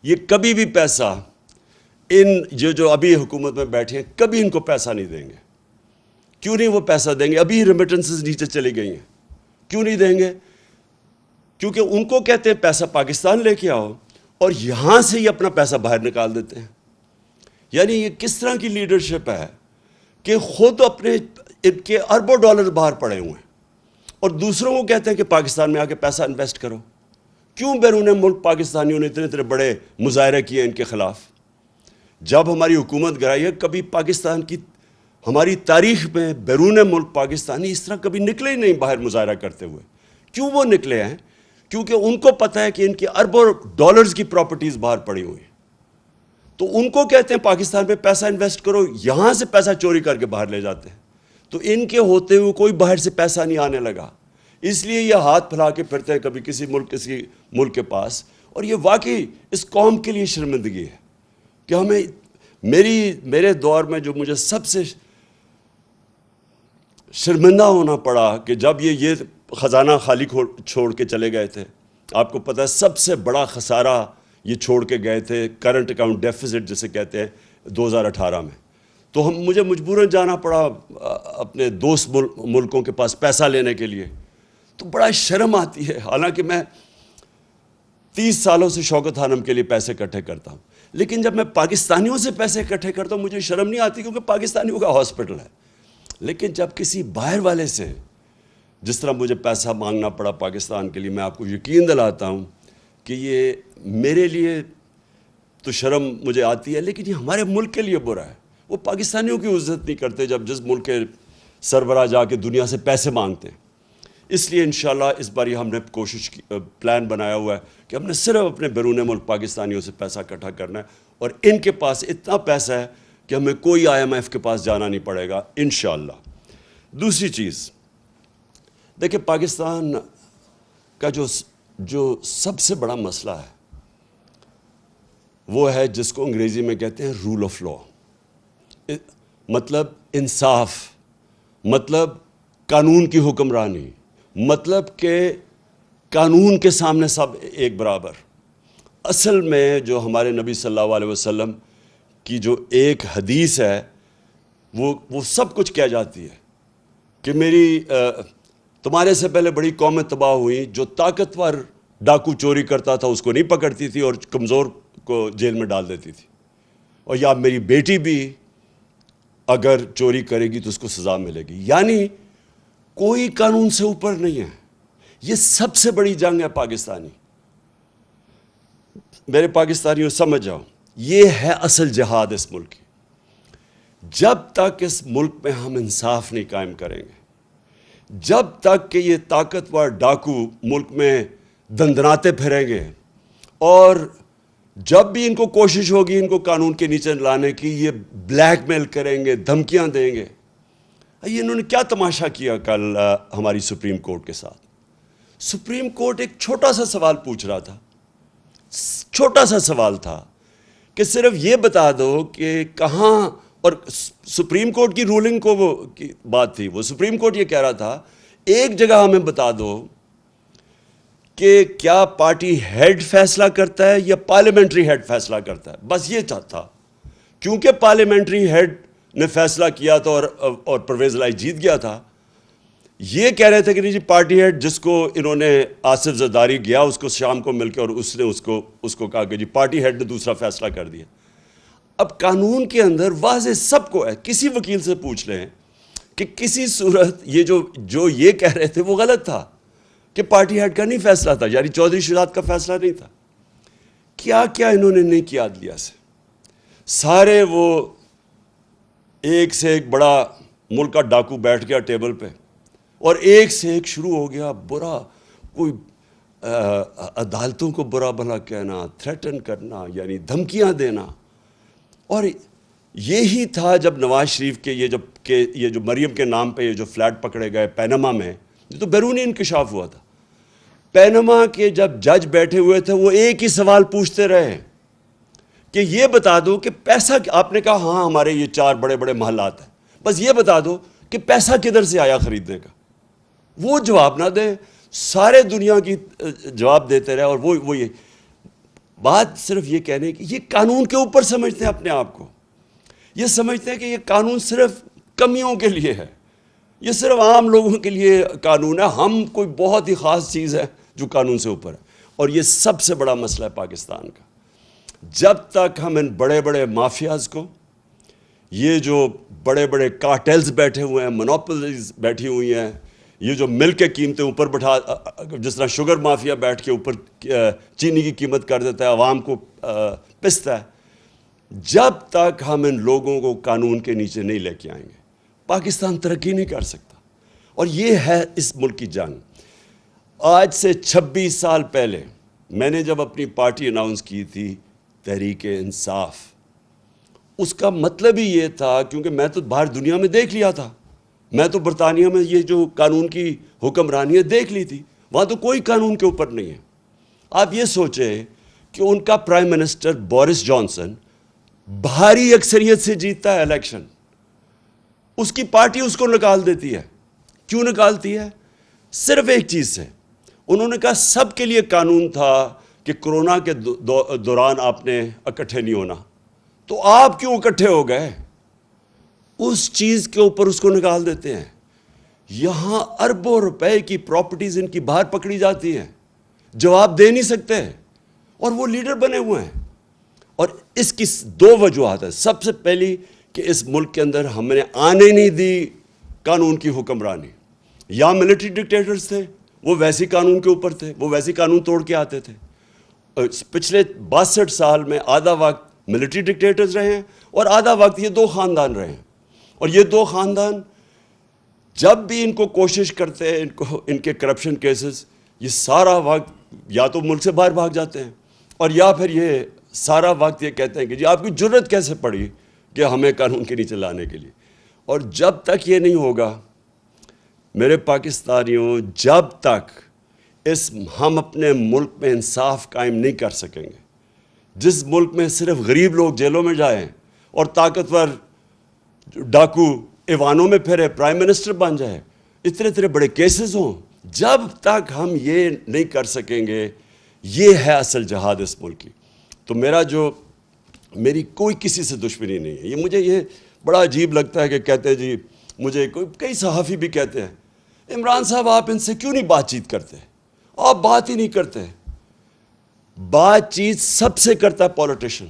یہ کبھی بھی پیسہ جو ابھی حکومت میں بیٹھے ہیں کبھی ان کو پیسہ نہیں دیں گے. کیوں نہیں وہ پیسہ دیں گے؟ ابھی ریمیٹنسز نیچے چلی گئی ہیں. کیوں نہیں دیں گے؟ کیونکہ ان کو کہتے ہیں پیسہ پاکستان لے کے آؤ، اور یہاں سے ہی اپنا پیسہ باہر نکال دیتے ہیں. یعنی یہ کس طرح کی لیڈرشپ ہے کہ خود اپنے ان کے اربوں ڈالر باہر پڑے ہوئے ہیں، اور دوسروں کو کہتے ہیں کہ پاکستان میں آ کے پیسہ انویسٹ کرو. کیوں بیرون ملک پاکستانیوں نے اتنے بڑے مظاہرے کیے ان کے خلاف؟ جب ہماری حکومت گرائی ہے، کبھی پاکستان کی ہماری تاریخ میں بیرون ملک پاکستانی اس طرح کبھی نکلے ہی نہیں باہر مظاہرہ کرتے ہوئے. کیوں وہ نکلے ہیں؟ کیونکہ ان کو پتہ ہے کہ ان کی اربوں ڈالرز کی پراپرٹیز باہر پڑی ہوئی ہیں. تو ان کو کہتے ہیں پاکستان پہ پیسہ انویسٹ کرو، یہاں سے پیسہ چوری کر کے باہر لے جاتے ہیں. تو ان کے ہوتے ہوئے کوئی باہر سے پیسہ نہیں آنے لگا، اس لیے یہ ہاتھ پھیلا کے پھرتے ہیں کبھی کسی ملک کے پاس. اور یہ واقعی اس قوم کے لیے شرمندگی ہے کہ ہمیں، میرے دور میں جو مجھے سب سے شرمندہ ہونا پڑا کہ جب یہ خزانہ خالی چھوڑ کے چلے گئے تھے. آپ کو پتہ ہے سب سے بڑا خسارہ یہ چھوڑ کے گئے تھے، کرنٹ اکاؤنٹ ڈیفیسٹ جسے کہتے ہیں، 2018 میں. تو مجھے مجبوراً جانا پڑا اپنے دوست ملکوں کے پاس پیسہ لینے کے لیے. تو بڑا شرم آتی ہے، حالانکہ میں 30 سالوں سے شوکت خانم کے لیے پیسے اکٹھے کرتا ہوں، لیکن جب میں پاکستانیوں سے پیسے اکٹھے کرتا ہوں مجھے شرم نہیں آتی، کیونکہ پاکستانیوں کا ہاسپٹل ہے. لیکن جب کسی باہر والے سے، جس طرح مجھے پیسہ مانگنا پڑا پاکستان کے لیے، میں آپ کو یقین دلاتا ہوں کہ یہ میرے لیے تو شرم مجھے آتی ہے، لیکن یہ ہمارے ملک کے لیے برا ہے. وہ پاکستانیوں کی عزت نہیں کرتے. جب جس ملک کے سربراہ جا کے دنیا سے پیسے مانگتے ہیں. اس لیے انشاءاللہ اس بار یہ ہم نے کوشش کی, پلان بنایا ہوا ہے کہ ہم نے صرف اپنے بیرون ملک پاکستانیوں سے پیسہ اکٹھا کرنا ہے, اور ان کے پاس اتنا پیسہ ہے کہ ہمیں کوئی IMF کے پاس جانا نہیں پڑے گا انشاءاللہ. دوسری چیز دیکھیں, پاکستان کا جو سب سے بڑا مسئلہ ہے وہ ہے جس کو انگریزی میں کہتے ہیں رول آف لا, مطلب انصاف, مطلب قانون کی حکمرانی, مطلب کہ قانون کے سامنے سب ایک برابر. اصل میں جو ہمارے نبی صلی اللہ علیہ وسلم کی جو ایک حدیث ہے وہ سب کچھ کہہ جاتی ہے کہ تمہارے سے پہلے بڑی قومیں تباہ ہوئیں, جو طاقتور ڈاکو چوری کرتا تھا اس کو نہیں پکڑتی تھی اور کمزور کو جیل میں ڈال دیتی تھی, اور یا میری بیٹی بھی اگر چوری کرے گی تو اس کو سزا ملے گی. یعنی کوئی قانون سے اوپر نہیں ہے. یہ سب سے بڑی جنگ ہے پاکستانی. میرے پاکستانیوں سمجھ جاؤ, یہ ہے اصل جہاد اس ملک کی. جب تک اس ملک میں ہم انصاف نہیں قائم کریں گے, جب تک کہ یہ طاقتور ڈاکو ملک میں دندناتے پھریں گے, اور جب بھی ان کو کوشش ہوگی ان کو قانون کے نیچے لانے کی, یہ بلیک میل کریں گے, دھمکیاں دیں گے. یہ انہوں نے کیا تماشا کیا کل ہماری سپریم کورٹ کے ساتھ. سپریم کورٹ ایک چھوٹا سا سوال پوچھ رہا تھا, چھوٹا سا سوال تھا کہ صرف یہ بتا دو کہ کہاں, اور سپریم کورٹ کی رولنگ کو وہ کی بات تھی, وہ سپریم کورٹ یہ کہہ رہا تھا ایک جگہ ہمیں بتا دو کہ کیا پارٹی ہیڈ فیصلہ کرتا ہے یا پارلیمنٹری ہیڈ فیصلہ کرتا ہے. بس یہ تھا. کیونکہ پارلیمنٹری ہیڈ نے فیصلہ کیا تھا اور پرویز الہی جیت گیا تھا, یہ کہہ رہے تھے کہ نہیں جی پارٹی ہیڈ جس کو انہوں نے آصف زرداری گیا اس کو شام کو مل کے, اور اس نے اس کو کہا کہ جی پارٹی ہیڈ نے دوسرا فیصلہ کر دیا. اب قانون کے اندر واضح سب کو ہے, کسی وکیل سے پوچھ لیں کہ کسی صورت یہ جو یہ کہہ رہے تھے وہ غلط تھا کہ پارٹی ہیڈ کا نہیں فیصلہ تھا, یعنی چودھری شہزاد کا فیصلہ نہیں تھا. کیا کیا انہوں نے نہیں کیا عدلیہ سے. سارے وہ ایک سے ایک بڑا ملک کا ڈاکو بیٹھ گیا ٹیبل پہ, اور ایک سے ایک شروع ہو گیا برا, کوئی عدالتوں کو برا بھلا کہنا, تھریٹن کرنا, یعنی دھمکیاں دینا. اور یہی تھا جب نواز شریف کے یہ جو مریم کے نام پہ یہ جو فلیٹ پکڑے گئے پینما میں, یہ تو بیرونی انکشاف ہوا تھا. پینما کے جب جج بیٹھے ہوئے تھے وہ ایک ہی سوال پوچھتے رہے کہ یہ بتا دو کہ پیسہ, آپ نے کہا ہاں ہمارے یہ 4 بڑے بڑے محلات ہیں, بس یہ بتا دو کہ پیسہ کدھر سے آیا خریدنے کا. وہ جواب نہ دیں, سارے دنیا کی جواب دیتے رہے, اور وہ یہ بات صرف یہ کہنے کی, یہ قانون کے اوپر سمجھتے ہیں اپنے آپ کو. یہ سمجھتے ہیں کہ یہ قانون صرف کمیوں کے لیے ہے, یہ صرف عام لوگوں کے لیے قانون ہے, ہم کوئی بہت ہی خاص چیز ہے جو قانون سے اوپر ہے. اور یہ سب سے بڑا مسئلہ ہے پاکستان کا. جب تک ہم ان بڑے بڑے مافیاز کو, یہ جو بڑے بڑے کارٹیلز بیٹھے ہوئے ہیں, مونوپولیز بیٹھی ہوئی ہیں, یہ جو ملک کے قیمتیں اوپر بٹھا, جس طرح شوگر مافیا بیٹھ کے اوپر چینی کی قیمت کر دیتا ہے, عوام کو پستا ہے, جب تک ہم ان لوگوں کو قانون کے نیچے نہیں لے کے آئیں گے پاکستان ترقی نہیں کر سکتا. اور یہ ہے اس ملک کی جنگ. آج سے 26 سال پہلے میں نے جب اپنی پارٹی اناؤنس کی تھی تحریک انصاف, اس کا مطلب ہی یہ تھا, کیونکہ میں تو باہر دنیا میں دیکھ لیا تھا, میں تو برطانیہ میں یہ جو قانون کی حکمرانی دیکھ لی تھی, وہاں تو کوئی قانون کے اوپر نہیں ہے. آپ یہ سوچیں کہ ان کا پرائم منسٹر بورس جانسن بھاری اکثریت سے جیتتا ہے الیکشن, اس کی پارٹی اس کو نکال دیتی ہے. کیوں نکالتی ہے؟ صرف ایک چیز سے, انہوں نے کہا سب کے لیے قانون تھا کہ کرونا کے دوران آپ نے اکٹھے نہیں ہونا, تو آپ کیوں اکٹھے ہو گئے؟ اس چیز کے اوپر اس کو نکال دیتے ہیں. یہاں اربوں روپے کی پراپرٹیز ان کی باہر پکڑی جاتی ہیں, جواب دے نہیں سکتے, اور وہ لیڈر بنے ہوئے ہیں. اور اس کی 2 وجوہات ہیں. سب سے پہلی کہ اس ملک کے اندر ہم نے آنے نہیں دی قانون کی حکمرانی. یا ملٹری ڈکٹیٹرز تھے, وہ ویسی قانون کے اوپر تھے, وہ ویسی قانون توڑ کے آتے تھے. پچھلے 62 سال میں آدھا وقت ملٹری ڈکٹیٹرز رہے ہیں اور آدھا وقت یہ 2 خاندان رہے ہیں. اور یہ 2 خاندان جب بھی ان کو کوشش کرتے ہیں ان کے کرپشن کیسز، یہ سارا وقت یا تو ملک سے باہر بھاگ جاتے ہیں، اور یا پھر یہ سارا وقت یہ کہتے ہیں کہ جی آپ کی جرت کیسے پڑی کہ ہمیں قانون کے نیچے لانے کے لیے. اور جب تک یہ نہیں ہوگا میرے پاکستانیوں، جب تک ہم اپنے ملک میں انصاف قائم نہیں کر سکیں گے، جس ملک میں صرف غریب لوگ جیلوں میں جائیں اور طاقتور ڈاکو ایوانوں میں پھرے، پرائم منسٹر بن جائے، اتنے بڑے کیسز ہوں، جب تک ہم یہ نہیں کر سکیں گے، یہ ہے اصل جہاد اس ملک کی. تو میری کوئی کسی سے دشمنی نہیں ہے. مجھے یہ بڑا عجیب لگتا ہے کہ کہتے ہیں جی، مجھے کئی صحافی بھی کہتے ہیں عمران صاحب آپ ان سے کیوں نہیں بات چیت کرتے، آپ بات ہی نہیں کرتے. بات چیت سب سے کرتا ہے پولیٹیشین.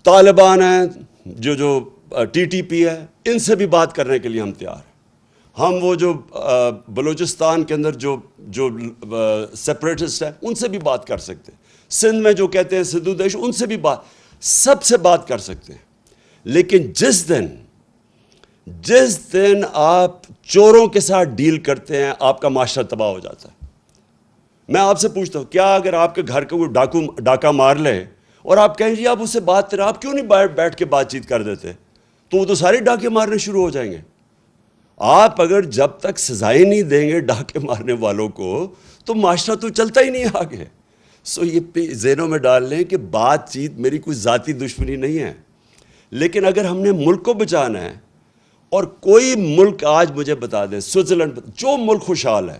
طالبان ہیں جو ٹی ٹی پی ہے، ان سے بھی بات کرنے کے لیے ہم تیار ہیں. ہم وہ جو بلوچستان کے اندر جو سیپریٹسٹ ہیں ان سے بھی بات کر سکتے ہیں. سندھ میں جو کہتے ہیں سندھو دیش، ان سے بھی سب سے بات کر سکتے ہیں. لیکن جس دن آپ چوروں کے ساتھ ڈیل کرتے ہیں، آپ کا معاشرہ تباہ ہو جاتا ہے. میں آپ سے پوچھتا ہوں، کیا اگر آپ کے گھر کا کوئی ڈاکہ مار لے اور آپ کہیں جی آپ اس سے بات کریں، آپ کیوں نہیں بیٹھ کے بات چیت کر دیتے؟ تو وہ تو سارے ڈاکے مارنے شروع ہو جائیں گے. آپ اگر جب تک سزائیں نہیں دیں گے ڈاکے مارنے والوں کو، تو معاشرہ تو چلتا ہی نہیں آگے. یہ ذہنوں میں ڈال لیں کہ بات چیت میری کوئی ذاتی دشمنی نہیں ہے، لیکن اگر ہم نے ملک کو بچانا ہے، اور کوئی ملک آج مجھے بتا دیں، سوئٹزرلینڈ، جو ملک خوشحال ہے،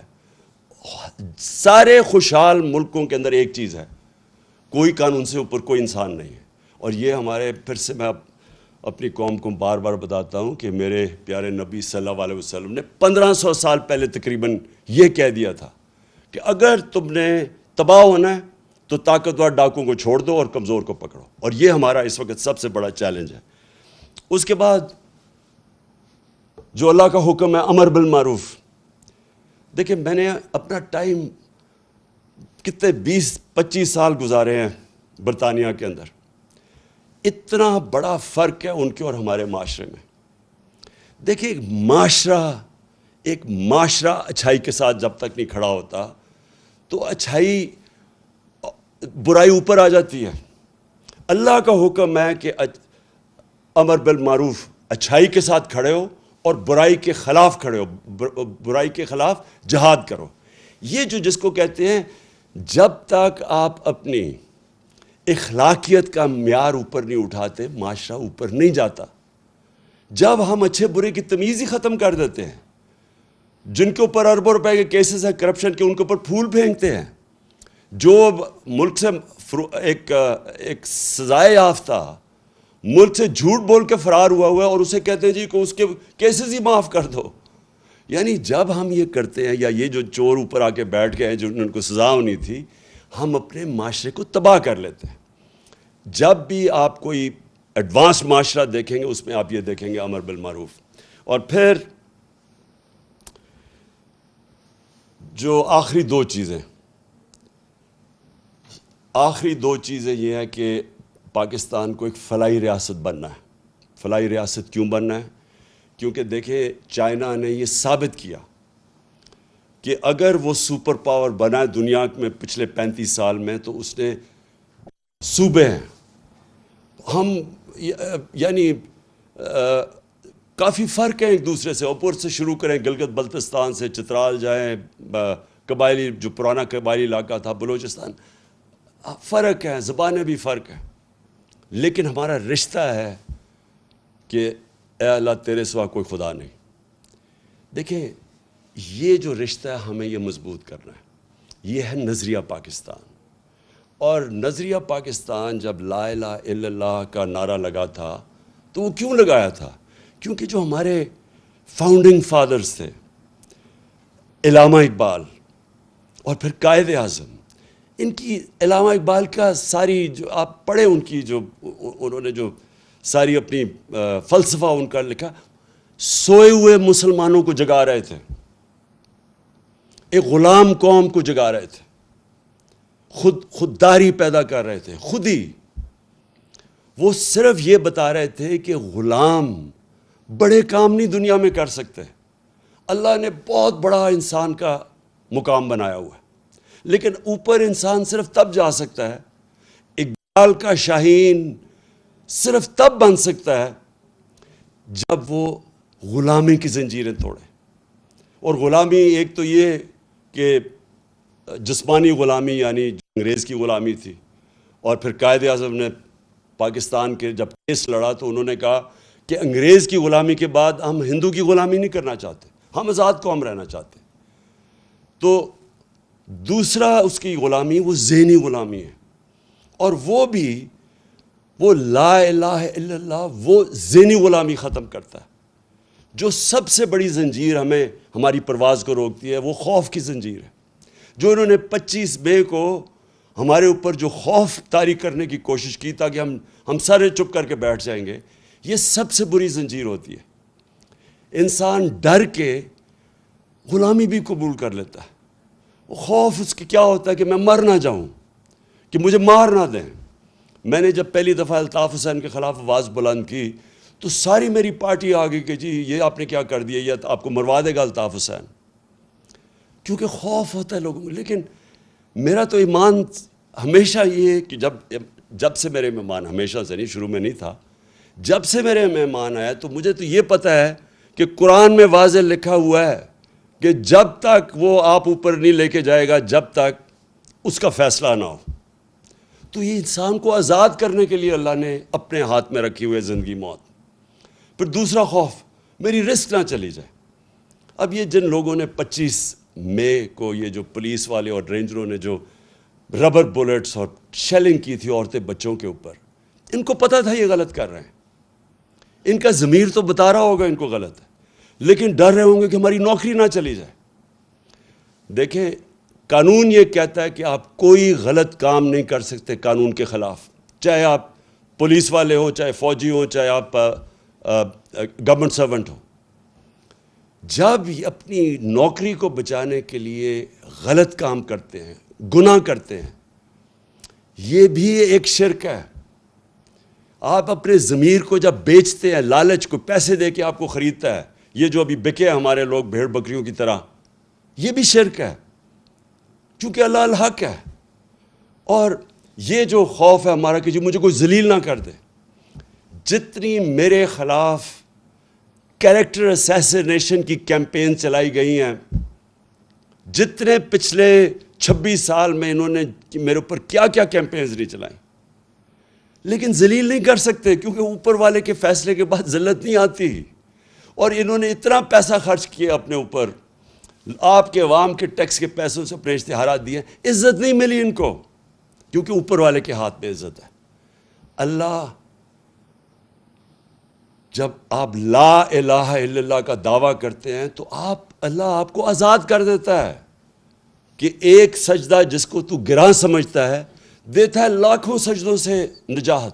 سارے خوشحال ملکوں کے اندر ایک چیز ہے، کوئی قانون سے اوپر کوئی انسان نہیں ہے. اور یہ ہمارے، پھر سے میں اپنی قوم کو بار بار بتاتا ہوں کہ میرے پیارے نبی صلی اللہ علیہ وسلم نے 1500 سال پہلے تقریباً یہ کہہ دیا تھا کہ اگر تم نے تباہ ہونا ہے تو طاقتور ڈاکوں کو چھوڑ دو اور کمزور کو پکڑو. اور یہ ہمارا اس وقت سب سے بڑا چیلنج ہے. اس کے بعد جو اللہ کا حکم ہے امر بالمعروف. دیکھیں، میں نے اپنا ٹائم کتنے 20-25 سال گزارے ہیں برطانیہ کے اندر. اتنا بڑا فرق ہے ان کے اور ہمارے معاشرے میں. دیکھیں، ایک معاشرہ اچھائی کے ساتھ جب تک نہیں کھڑا ہوتا تو اچھائی، برائی اوپر آ جاتی ہے. اللہ کا حکم ہے کہ امر بالمعروف، اچھائی کے ساتھ کھڑے ہو اور برائی کے خلاف کھڑے ہو، برائی کے خلاف جہاد کرو. یہ جس کو کہتے ہیں، جب تک آپ اپنی اخلاقیت کا معیار اوپر نہیں اٹھاتے، معاشرہ اوپر نہیں جاتا. جب ہم اچھے برے کی تمیز ہی ختم کر دیتے ہیں، جن کے اوپر اربوں روپے کے کیسز ہیں کرپشن کے، ان کے اوپر پھول پھینکتے ہیں. جو ملک سے ایک سزائے یافتہ ملک سے جھوٹ بول کے فرار ہوا ہے اور اسے کہتے ہیں جی کو اس کے کیسز ہی معاف کر دو. یعنی جب ہم یہ کرتے ہیں، یا یہ جو چور اوپر آ کے بیٹھ گئے ہیں جو ان کو سزا ہونی تھی، ہم اپنے معاشرے کو تباہ کر لیتے ہیں. جب بھی آپ کوئی ایڈوانس معاشرہ دیکھیں گے، اس میں آپ یہ دیکھیں گے امر بالمعروف. اور پھر جو آخری دو چیزیں یہ ہے کہ پاکستان کو ایک فلاحی ریاست بننا ہے. فلاحی ریاست کیوں بننا ہے؟ کیونکہ دیکھیں، چائنا نے یہ ثابت کیا کہ اگر وہ سپر پاور بنا ہے دنیا میں پچھلے 35 سال میں، تو اس نے صوبے ہیں. ہم یعنی کافی فرق ہے ایک دوسرے سے. اوپر سے شروع کریں، گلگت بلتستان سے چترال جائیں، قبائلی جو پرانا قبائلی علاقہ تھا بلوچستان، فرق ہے، زبانیں بھی فرق ہیں. لیکن ہمارا رشتہ ہے کہ اے اللہ تیرے سوا کوئی خدا نہیں. دیکھیں، یہ جو رشتہ ہے ہمیں یہ مضبوط کرنا ہے. یہ ہے نظریہ پاکستان. اور نظریہ پاکستان جب لا الہ الا اللہ کا نعرہ لگا تھا تو وہ کیوں لگایا تھا؟ کیونکہ جو ہمارے فاؤنڈنگ فادرز تھے، علامہ اقبال اور پھر قائد اعظم، ان کی، علامہ اقبال کا ساری جو آپ پڑھیں، ان کی جو انہوں نے جو ساری اپنی فلسفہ ان کا لکھا، سوئے ہوئے مسلمانوں کو جگا رہے تھے، ایک غلام قوم کو جگا رہے تھے، خودداری پیدا کر رہے تھے. خود ہی وہ صرف یہ بتا رہے تھے کہ غلام بڑے کام نہیں دنیا میں کر سکتے. اللہ نے بہت بڑا انسان کا مقام بنایا ہوا ہے، لیکن اوپر انسان صرف تب جا سکتا ہے، اقبال کا شاہین صرف تب بن سکتا ہے جب وہ غلامی کی زنجیریں توڑے. اور غلامی ایک تو یہ کہ جسمانی غلامی یعنی انگریز کی غلامی تھی، اور پھر قائد اعظم نے پاکستان کے جب کیس لڑا تو انہوں نے کہا کہ انگریز کی غلامی کے بعد ہم ہندو کی غلامی نہیں کرنا چاہتے، ہم آزاد قوم رہنا چاہتے. تو دوسرا اس کی غلامی وہ ذہنی غلامی ہے، اور وہ بھی وہ لا الہ الا اللہ وہ ذہنی غلامی ختم کرتا ہے. جو سب سے بڑی زنجیر ہمیں ہماری پرواز کو روکتی ہے وہ خوف کی زنجیر ہے. جو انہوں نے 25 مئی کو ہمارے اوپر جو خوف طاری کرنے کی کوشش کی تاکہ ہم سارے چپ کر کے بیٹھ جائیں گے، یہ سب سے بری زنجیر ہوتی ہے. انسان ڈر کے غلامی بھی قبول کر لیتا ہے. خوف اس کی کیا ہوتا ہے کہ میں مر نہ جاؤں، کہ مجھے مار نہ دیں. میں نے جب پہلی دفعہ الطاف حسین کے خلاف آواز بلند کی تو ساری میری پارٹی آ گئی کہ جی یہ آپ نے کیا کر دیا، یہ آپ کو مروا دے گا الطاف حسین، کیونکہ خوف ہوتا ہے لوگوں کو. لیکن میرا تو ایمان ہمیشہ یہ ہے کہ جب سے میرے مہمان، ہمیشہ سے نہیں، شروع میں نہیں تھا، جب سے میرے مہمان آئے تو مجھے تو یہ پتہ ہے کہ قرآن میں واضح لکھا ہوا ہے کہ جب تک وہ آپ اوپر نہیں لے کے جائے گا جب تک اس کا فیصلہ نہ ہو. تو یہ انسان کو آزاد کرنے کے لیے اللہ نے اپنے ہاتھ میں رکھی ہوئے زندگی موت. پھر دوسرا خوف، میری رسک نہ چلی جائے. اب یہ جن لوگوں نے 25 مئی کو یہ جو پولیس والے اور رینجروں نے جو ربر بلٹس اور شیلنگ کی تھی عورتیں بچوں کے اوپر، ان کو پتہ تھا یہ غلط کر رہے ہیں. ان کا ضمیر تو بتا رہا ہوگا ان کو غلط ہے، لیکن ڈر رہے ہوں گے کہ ہماری نوکری نہ چلی جائے. دیکھیں قانون یہ کہتا ہے کہ آپ کوئی غلط کام نہیں کر سکتے قانون کے خلاف، چاہے آپ پولیس والے ہوں، چاہے فوجی ہوں، چاہے آپ گورنمنٹ سرونٹ ہوں. جب اپنی نوکری کو بچانے کے لیے غلط کام کرتے ہیں، گناہ کرتے ہیں، یہ بھی ایک شرک ہے. آپ اپنے ضمیر کو جب بیچتے ہیں، لالچ کو پیسے دے کے آپ کو خریدتا ہے، یہ جو ابھی بکے ہمارے لوگ بھیڑ بکریوں کی طرح، یہ بھی شرک ہے، کیونکہ اللہ الحق ہے. اور یہ جو خوف ہے ہمارا کہ جو مجھے کوئی ذلیل نہ کر دے، جتنی میرے خلاف کیریکٹر اسیسینیشن کی کیمپین چلائی گئی ہیں، جتنے پچھلے 26 سال میں انہوں نے میرے اوپر کیا کیا کیمپینز نہیں چلائیں، لیکن ذلیل نہیں کر سکتے کیونکہ اوپر والے کے فیصلے کے بعد ذلت نہیں آتی. اور انہوں نے اتنا پیسہ خرچ کیا اپنے اوپر، آپ کے عوام کے ٹیکس کے پیسوں سے اپنے اشتہارات دیے، عزت نہیں ملی ان کو کیونکہ اوپر والے کے ہاتھ میں عزت ہے. اللہ جب آپ لا الہ الا اللہ کا دعویٰ کرتے ہیں تو اللہ آپ کو آزاد کر دیتا ہے کہ ایک سجدہ جس کو تو گراں سمجھتا ہے دیتا ہے لاکھوں سجدوں سے نجات.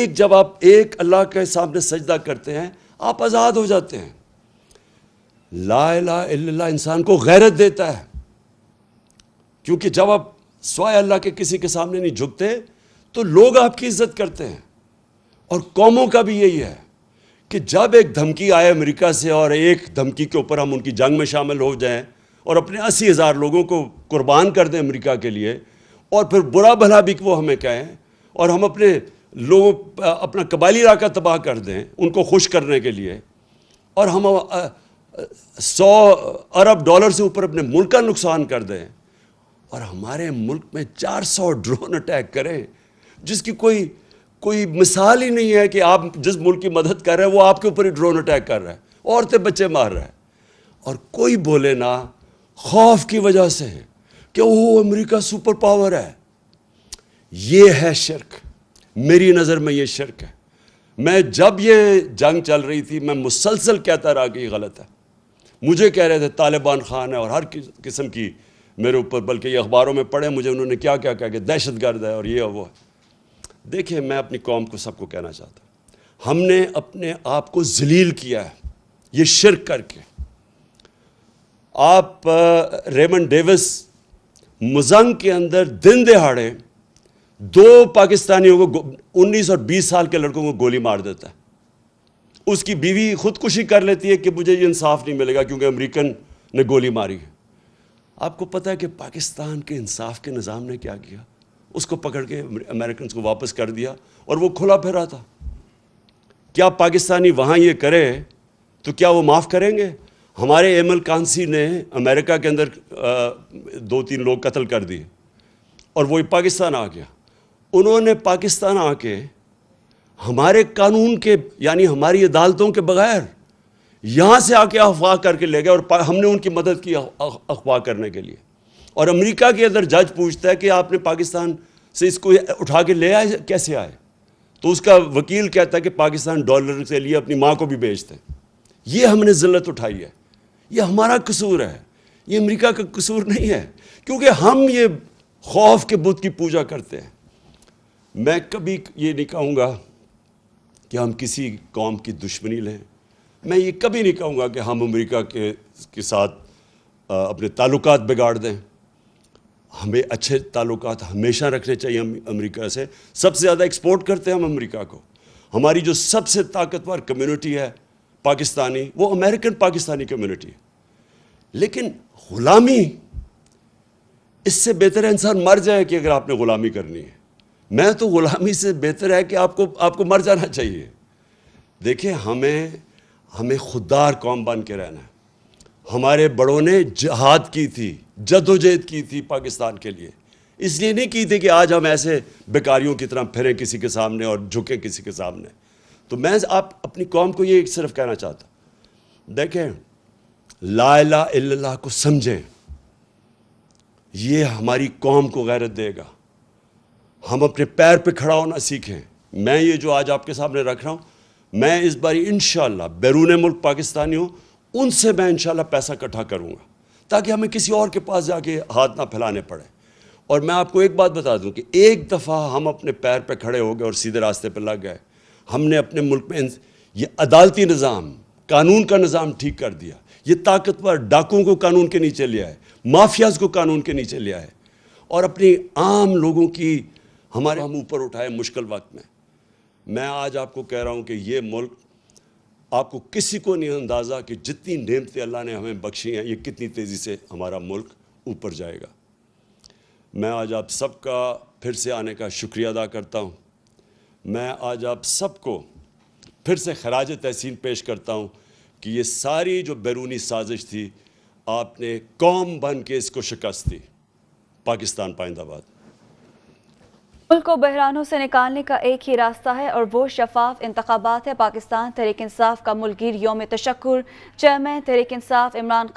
جب آپ ایک اللہ کے سامنے سجدہ کرتے ہیں آپ آزاد ہو جاتے ہیں. لا الہ الا اللہ انسان کو غیرت دیتا ہے، کیونکہ جب آپ سوائے اللہ کے کسی کے سامنے نہیں جھکتے تو لوگ آپ کی عزت کرتے ہیں. اور قوموں کا بھی یہی ہے کہ جب ایک دھمکی آئے امریکہ سے اور ایک دھمکی کے اوپر ہم ان کی جنگ میں شامل ہو جائیں اور اپنے 80,000 لوگوں کو قربان کر دیں امریکہ کے لیے، اور پھر برا بھلا بھی وہ ہمیں کہیں، اور ہم اپنا قبائلی علاقہ تباہ کر دیں ان کو خوش کرنے کے لیے، اور ہم 100 ارب ڈالر سے اوپر اپنے ملک کا نقصان کر دیں، اور ہمارے ملک میں 400 ڈرون اٹیک کریں جس کی کوئی مثال ہی نہیں ہے کہ آپ جس ملک کی مدد کر رہے ہیں وہ آپ کے اوپر ہی ڈرون اٹیک کر رہا ہے، عورتیں بچے مار رہا ہے، اور کوئی بولے نہ خوف کی وجہ سے کہ وہ امریکہ سپر پاور ہے. یہ ہے شرک، میری نظر میں یہ شرک ہے. میں جب یہ جنگ چل رہی تھی میں مسلسل کہتا رہا کہ یہ غلط ہے. مجھے کہہ رہے تھے طالبان خان ہے اور ہر قسم کی میرے اوپر، بلکہ یہ اخباروں میں پڑھے مجھے انہوں نے کیا کیا کہا کہ دہشت گرد ہے اور یہ اور وہ ہے. دیکھیں میں اپنی قوم کو سب کو کہنا چاہتا ہوں، ہم نے اپنے آپ کو ذلیل کیا ہے یہ شرک کر کے. آپ ریمنڈ ڈیوس مزنگ کے اندر دن دہاڑے 2 پاکستانیوں کو 19 اور 20 سال کے لڑکوں کو گولی مار دیتا ہے، اس کی بیوی خودکشی کر لیتی ہے کہ مجھے یہ انصاف نہیں ملے گا کیونکہ امریکن نے گولی ماری ہے. آپ کو پتہ ہے کہ پاکستان کے انصاف کے نظام نے کیا کیا؟ اس کو پکڑ کے امریکنز کو واپس کر دیا اور وہ کھلا پھرا تھا. کیا پاکستانی وہاں یہ کرے تو کیا وہ معاف کریں گے؟ ہمارے ایمل کانسی نے امریکہ کے اندر 2-3 لوگ قتل کر دیے اور وہ پاکستان آ گیا. انہوں نے پاکستان آ کے ہمارے قانون کے یعنی ہماری عدالتوں کے بغیر یہاں سے آ کے اغوا کر کے لے گئے اور ہم نے ان کی مدد کی اغوا کرنے کے لیے. اور امریکہ کے اندر جج پوچھتا ہے کہ آپ نے پاکستان سے اس کو اٹھا کے لے آئے کیسے آئے؟ تو اس کا وکیل کہتا ہے کہ پاکستان ڈالر کے لیے اپنی ماں کو بھی بیچتے ہیں. یہ ہم نے ذلت اٹھائی ہے، یہ ہمارا قصور ہے، یہ امریکہ کا قصور نہیں ہے کیونکہ ہم یہ خوف کے بت کی پوجا کرتے ہیں. میں کبھی یہ نہیں کہوں گا کہ ہم کسی قوم کی دشمنی لیں. میں یہ کبھی نہیں کہوں گا کہ ہم امریکہ کے ساتھ اپنے تعلقات بگاڑ دیں. ہمیں اچھے تعلقات ہمیشہ رکھنے چاہیے. ہم امریکہ سے سب سے زیادہ ایکسپورٹ کرتے ہیں ہم امریکہ کو. ہماری جو سب سے طاقتور کمیونٹی ہے پاکستانی، وہ امریکن پاکستانی کمیونٹی ہے. لیکن غلامی، اس سے بہتر ہے انسان مر جائے کہ اگر آپ نے غلامی کرنی ہے. میں تو غلامی سے بہتر ہے کہ آپ کو مر جانا چاہیے. دیکھیں ہمیں خوددار قوم بن کے رہنا ہے. ہمارے بڑوں نے جہاد کی تھی، جدوجہد کی تھی پاکستان کے لیے. اس لیے نہیں کی تھی کہ آج ہم ایسے بیکاریوں کی طرح پھریں کسی کے سامنے اور جھکیں کسی کے سامنے. تو میں آپ اپنی قوم کو یہ صرف کہنا چاہتا ہوں، دیکھیں لا الہ الا اللہ کو سمجھیں. یہ ہماری قوم کو غیرت دے گا. ہم اپنے پیر پہ کھڑا ہونا سیکھیں. میں یہ جو آج آپ کے سامنے رکھ رہا ہوں، میں اس باری انشاءاللہ بیرون ملک پاکستانی ہوں، ان سے میں انشاءاللہ پیسہ اکٹھا کروں گا تاکہ ہمیں کسی اور کے پاس جا کے ہاتھ نہ پھیلانے پڑے. اور میں آپ کو ایک بات بتا دوں کہ ایک دفعہ ہم اپنے پیر پہ کھڑے ہو گئے اور سیدھے راستے پہ لگ گئے، ہم نے اپنے ملک میں یہ عدالتی نظام، قانون کا نظام ٹھیک کر دیا. یہ طاقتور ڈاکوؤں کو قانون کے نیچے لے آئے، مافیاز کو قانون کے نیچے لے آئے اور اپنی عام لوگوں کی ہم اوپر اٹھائے مشکل وقت میں. میں آج آپ کو کہہ رہا ہوں کہ یہ ملک، آپ کو کسی کو نہیں اندازہ کہ جتنی نعمتیں اللہ نے ہمیں بخشی ہیں، یہ کتنی تیزی سے ہمارا ملک اوپر جائے گا. میں آج آپ سب کا پھر سے آنے کا شکریہ ادا کرتا ہوں. میں آج آپ سب کو پھر سے خراج تحسین پیش کرتا ہوں کہ یہ ساری جو بیرونی سازش تھی، آپ نے قوم بن کے اس کو شکست دی. پاکستان پائندہ باد. ملک کو بحرانوں سے نکالنے کا ایک ہی راستہ ہے اور وہ شفاف انتخابات ہے. پاکستان تحریک انصاف کا ملک گیر یوم تشکر. چیئرمین تحریک انصاف عمران